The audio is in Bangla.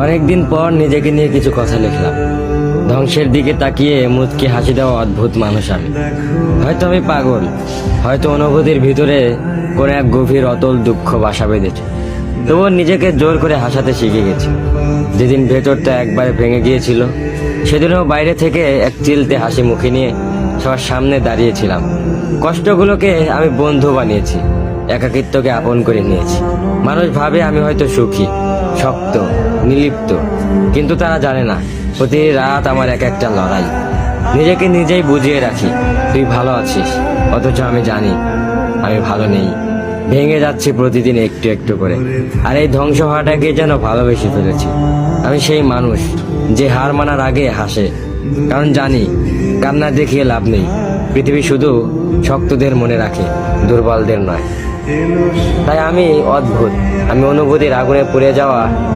অনেকদিন পর নিজেকে নিয়ে কিছু কথা লিখলাম। ধ্বংসের দিকে তাকিয়ে মুচকি হাসি দেওয়া অদ্ভুত মানুষ আমি। হয়তো আমি পাগল, হয়তো অনুভূতির ভিতরে কোনো এক গভীর অতল দুঃখ বাসা বেঁধেছে। তবুও নিজেকে জোর করে হাসাতে শিখে গেছি। যেদিন ভেতরটা একবারে ভেঙে গিয়েছিল, সেদিনও বাইরে থেকে এক চিলতে হাসি মুখে নিয়ে সবার সামনে দাঁড়িয়েছিলাম। কষ্টগুলোকে আমি বন্ধু বানিয়েছি, একাকিত্বকে আপন করে নিয়েছি। মানুষ ভাবে আমি হয়তো সুখী, শক্ত, নির্লিপ্ত, কিন্তু তারা জানে না প্রতি রাত আমার এক একটা লড়াই। নিজেকে নিজেই বুঝিয়ে রাখি তুই ভালো আছিস, অথচ আমি জানি আমি ভালো নেই। ভেঙে যাচ্ছি প্রতিদিন একটু একটু করে, আর এই ধ্বংস হওয়াটাকে যেন ভালোবেসে ফেলেছি। আমি সেই মানুষ যে হার মানার আগে হাসে, কারণ জানি কান্না দেখিয়ে লাভ নেই। পৃথিবী শুধু শক্তদের মনে রাখে, দুর্বলদের নয়। তাই আমি অদ্ভুত, আমি অনুভূতির আগুনে পুড়ে যাওয়া